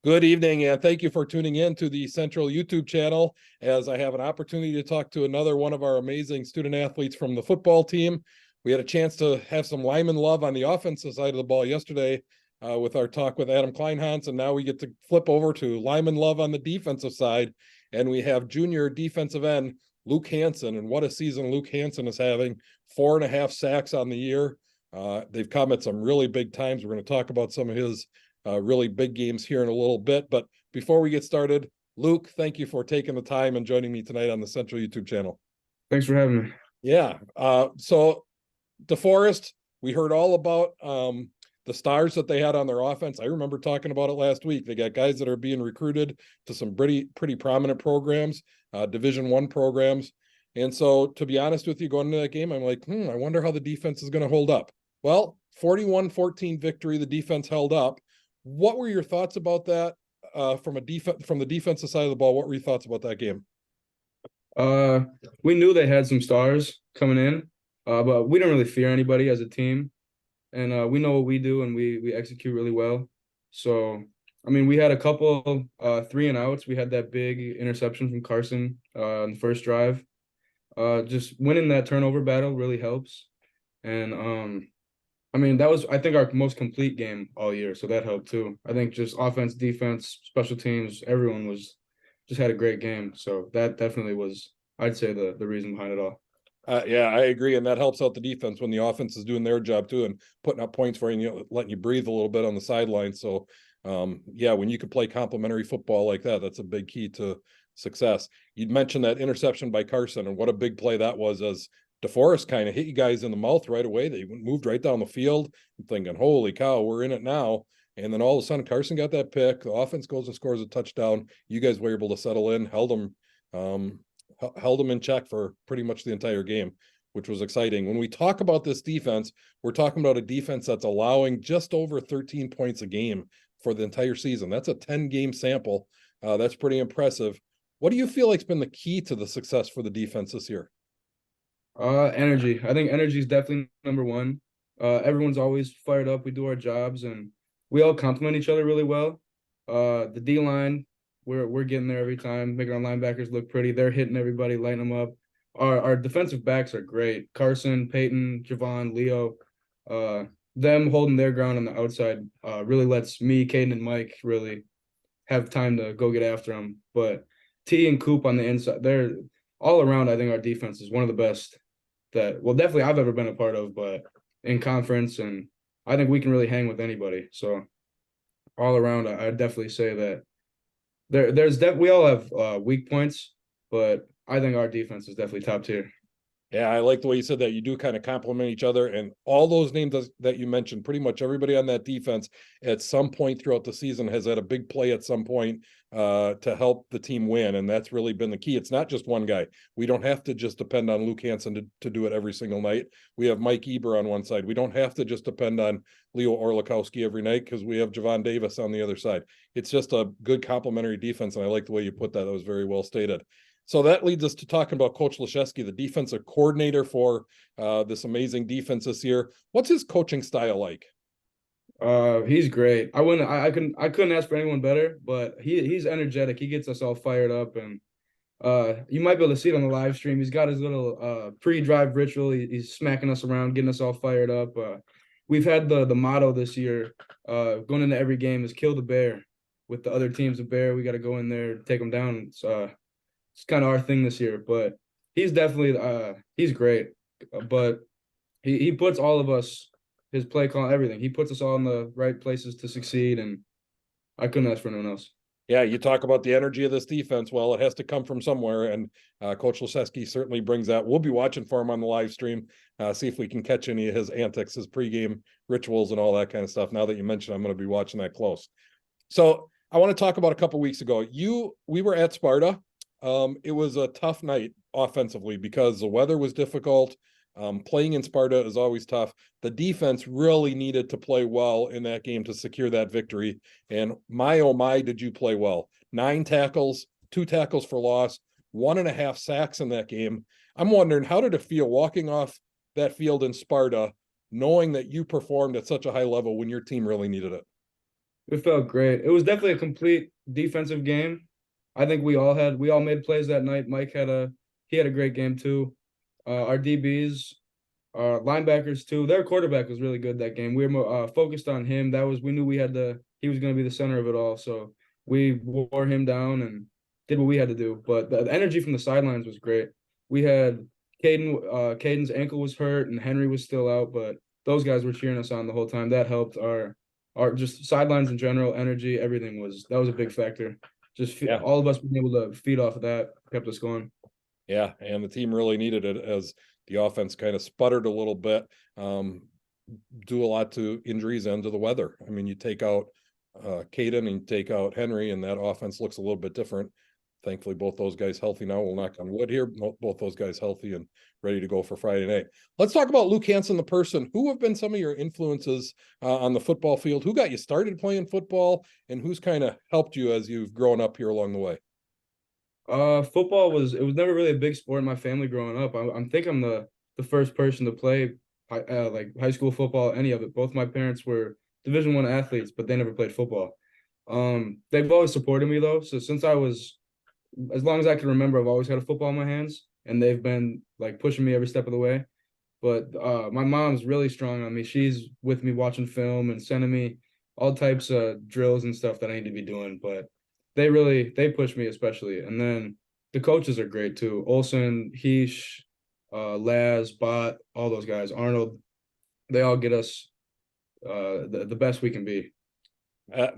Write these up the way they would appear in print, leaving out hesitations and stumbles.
Good evening, and thank you for tuning in to the Central YouTube channel as I have an opportunity to talk to another one of our amazing student athletes from the football team. We had a chance to have some Lyman love on the offensive side of the ball yesterday with our talk with Adam Kleinhans, and now we get to flip over to Lyman love on the defensive side, and we have junior defensive end Luke Hansen, and what a season Luke Hansen is having. 4.5 sacks on the year. They've come at some really big times. We're going to talk about some of his really big games here in a little bit. But before we get started, Luke, thank you for taking the time and joining me tonight on the Central YouTube channel. Thanks for having me. Yeah. So DeForest, we heard all about the stars that they had on their offense. I remember talking about it last week. They got guys that are being recruited to some pretty prominent programs, Division I programs. And so, to be honest with you, going into that game, I'm like, I wonder how the defense is going to hold up. Well, 41-14 victory, the defense held up. What were your thoughts about that from the defensive side of the ball? What were your thoughts about that game? We knew they had some stars coming in, but we didn't really fear anybody as a team, and we know what we do and we execute really well. So, I mean, we had a couple 3-and-outs. We had that big interception from Carson in the first drive. Just winning that turnover battle really helps, and I mean, that was, I think, our most complete game all year, so that helped too. I think just offense, defense, special teams, everyone just had a great game. So that definitely was, I'd say, the reason behind it all. Yeah, I agree, and that helps out the defense when the offense is doing their job too and putting up points for you, letting you breathe a little bit on the sideline. So, yeah, when you could play complementary football like that, that's a big key to success. You'd mentioned that interception by Carson, and what a big play that was as DeForest kind of hit you guys in the mouth right away. They moved right down the field. I'm thinking, holy cow, we're in it now. And then all of a sudden, Carson got that pick. The offense goes and scores a touchdown. You guys were able to settle in, held them in check for pretty much the entire game, which was exciting. When we talk about this defense, we're talking about a defense that's allowing just over 13 points a game for the entire season. That's a 10-game sample. That's pretty impressive. What do you feel like's been the key to the success for the defense this year? Energy. I think energy is definitely number one. Everyone's always fired up. We do our jobs, and we all complement each other really well. The D line, we're getting there every time, making our linebackers look pretty. They're hitting everybody, lighting them up. Our defensive backs are great. Carson, Peyton, Javon, Leo, them holding their ground on the outside really lets me, Caden, and Mike really have time to go get after them. But T and Coop on the inside, they're all around. I think our defense is one of the best that, well, definitely I've ever been a part of, but in conference, and I think we can really hang with anybody. So all around, I'd definitely say that we all have weak points, but I think our defense is definitely top tier. Yeah, I like the way you said that. You do kind of complement each other, and all those names that you mentioned, pretty much everybody on that defense at some point throughout the season has had a big play at some point to help the team win, and that's really been the key. It's not just one guy. We don't have to just depend on Luke Hansen to do it every single night. We have Mike Eber on one side. We don't have to just depend on Leo Orlikowski every night because we have Javon Davis on the other side. It's just a good complementary defense, and I like the way you put that. That was very well stated. So that leads us to talking about Coach Leszewski, the defensive coordinator for this amazing defense this year. What's his coaching style like? He's great. I couldn't ask for anyone better, but he's energetic. He gets us all fired up, and you might be able to see it on the live stream. He's got his little pre-drive ritual. He's smacking us around, getting us all fired up. We've had the motto this year, going into every game, is kill the bear. With the other teams, the bear, we got to go in there, take them down. It's kind of our thing this year, but he's definitely he's great. But he puts all of us, his play call, everything. He puts us all in the right places to succeed, and I couldn't ask for anyone else. Yeah, you talk about the energy of this defense. Well, it has to come from somewhere, and Coach Leszewski certainly brings that. We'll be watching for him on the live stream, see if we can catch any of his antics, his pregame rituals, and all that kind of stuff. Now that you mentioned, I'm going to be watching that close. So I want to talk about a couple weeks ago. We were at Sparta. It was a tough night offensively because the weather was difficult. Playing in Sparta is always tough. The defense really needed to play well in that game to secure that victory. And my, oh my, did you play well. 9 tackles, 2 tackles for loss, 1.5 sacks in that game. I'm wondering, how did it feel walking off that field in Sparta, knowing that you performed at such a high level when your team really needed it? It felt great. It was definitely a complete defensive game. I think we all made plays that night. Mike he had a great game too. Our DBs, our linebackers too. Their quarterback was really good that game. We were focused on him. We knew he was going to be the center of it all. So we wore him down and did what we had to do. But the energy from the sidelines was great. We had Caden's ankle was hurt and Henry was still out, but those guys were cheering us on the whole time. That helped our just sidelines in general, energy, everything that was a big factor. Yeah. All of us being able to feed off of that kept us going. Yeah, and the team really needed it as the offense kind of sputtered a little bit, due a lot to injuries and to the weather. I mean, you take out Caden and you take out Henry, and that offense looks a little bit different. Thankfully, both those guys healthy now. We'll knock on wood here. Both those guys healthy and ready to go for Friday night. Let's talk about Luke Hansen, the person. Who have been some of your influences on the football field? Who got you started playing football, and who's kind of helped you as you've grown up here along the way? Football it was never really a big sport in my family growing up. I'm think I'm the first person to play like high school football, any of it. Both my parents were Division I athletes, but they never played football. They've always supported me though. So since I was as long as I can remember, I've always had a football in my hands, and they've been like pushing me every step of the way. But my mom's really strong on me. She's with me watching film and sending me all types of drills and stuff that I need to be doing. But they push me especially. And then the coaches are great too. Olson, Heesh, Laz, Bot, all those guys, Arnold, they all get us the best we can be.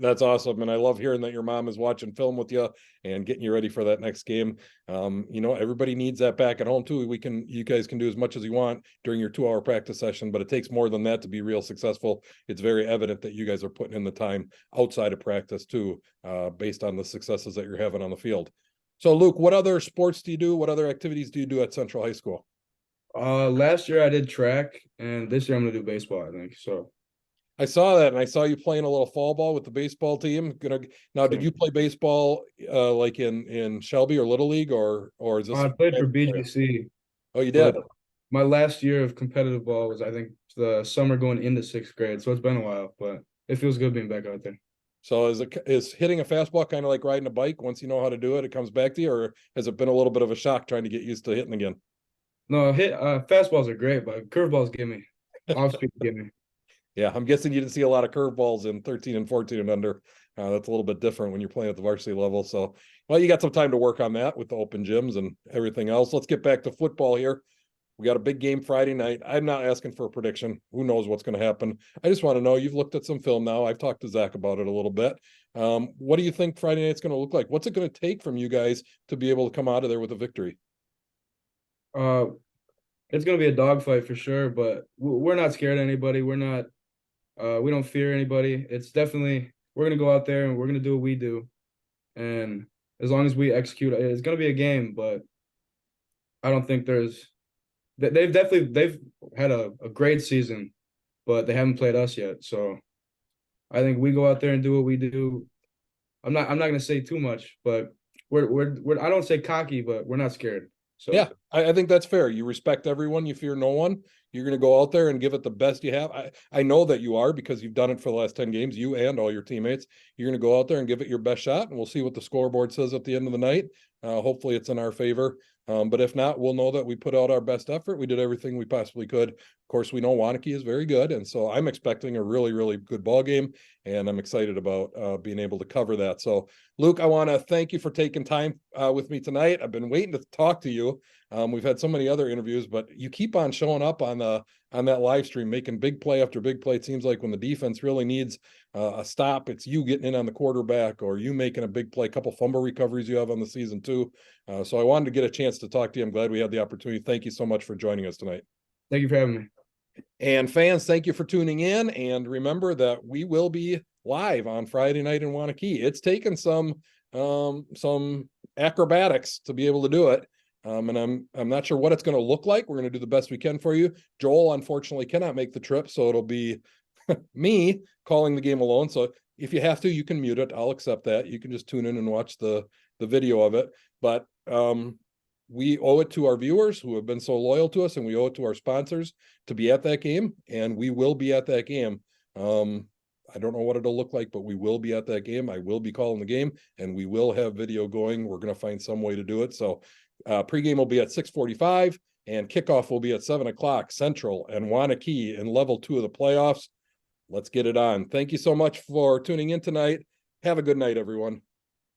That's awesome. And I love hearing that your mom is watching film with you and getting you ready for that next game. Everybody needs that back at home too. You guys can do as much as you want during your 2-hour practice session, but it takes more than that to be real successful. It's very evident that you guys are putting in the time outside of practice too, based on the successes that you're having on the field. So Luke, what other sports do you do? What other activities do you do at Central High School? Last year I did track, and this year I'm gonna do baseball, I think. So I saw that, and I saw you playing a little fall ball with the baseball team. Now, did you play baseball like in Shelby or Little League, or is this? I played for BGC, Oh, you but did. my last year of competitive ball was, I think, the summer going into sixth grade. So it's been a while, but it feels good being back out there. So is hitting a fastball kind of like riding a bike? Once you know how to do it, it comes back to you, or has it been a little bit of a shock trying to get used to hitting again? No, fastballs are great, but curveballs give me. Off speed give me. Yeah, I'm guessing you didn't see a lot of curveballs in 13 and 14 and under. That's a little bit different when you're playing at the varsity level. So, well, you got some time to work on that with the open gyms and everything else. Let's get back to football here. We got a big game Friday night. I'm not asking for a prediction. Who knows what's going to happen? I just want to know, you've looked at some film now. I've talked to Zach about it a little bit. What do you think Friday night's going to look like? What's it going to take from you guys to be able to come out of there with a victory? Uh, it's gonna be a dogfight for sure, but we're not scared of anybody. We don't fear anybody. It's definitely we're gonna go out there and we're gonna do what we do, and as long as we execute, it's gonna be a game. But I don't think they've had a great season, but they haven't played us yet. So I think we go out there and do what we do. I'm not gonna say too much, but we're I don't say cocky, but we're not scared. So Yeah, I think that's fair. You respect everyone, you fear no one. You're going to go out there and give it the best you have. I know that you are, because you've done it for the last 10 games, you and all your teammates. You're going to go out there and give it your best shot, and we'll see what the scoreboard says at the end of the night. Hopefully it's in our favor. But if not, we'll know that we put out our best effort. We did everything we possibly could. Of course, we know Wanakee is very good, and so I'm expecting a really, really good ball game, and I'm excited about being able to cover that. So, Luke, I want to thank you for taking time with me tonight. I've been waiting to talk to you. We've had so many other interviews, but you keep on showing up on that live stream, making big play after big play. It seems like when the defense really needs a stop, it's you getting in on the quarterback, or you making a big play. A couple fumble recoveries you have on the season too. So I wanted to get a chance to talk to you. I'm glad we had the opportunity. Thank you so much for joining us tonight. thank you for having me. And fans, thank you for tuning in. And remember that we will be live on Friday night in Wanakee. It's taken some acrobatics to be able to do it. And I'm not sure what it's going to look like. We're going to do the best we can for you. Joel, unfortunately, cannot make the trip, so it'll be me calling the game alone. So if you have to, you can mute it. I'll accept that. You can just tune in and watch the video of it. But we owe it to our viewers who have been so loyal to us, and we owe it to our sponsors to be at that game, and we will be at that game. I don't know what it'll look like, but we will be at that game. I will be calling the game, and we will have video going. We're going to find some way to do it. So pregame will be at 6:45, and kickoff will be at 7 o'clock Central and Wanakee in level 2 of the playoffs. Let's get it on. Thank you so much for tuning in tonight. Have a good night, everyone.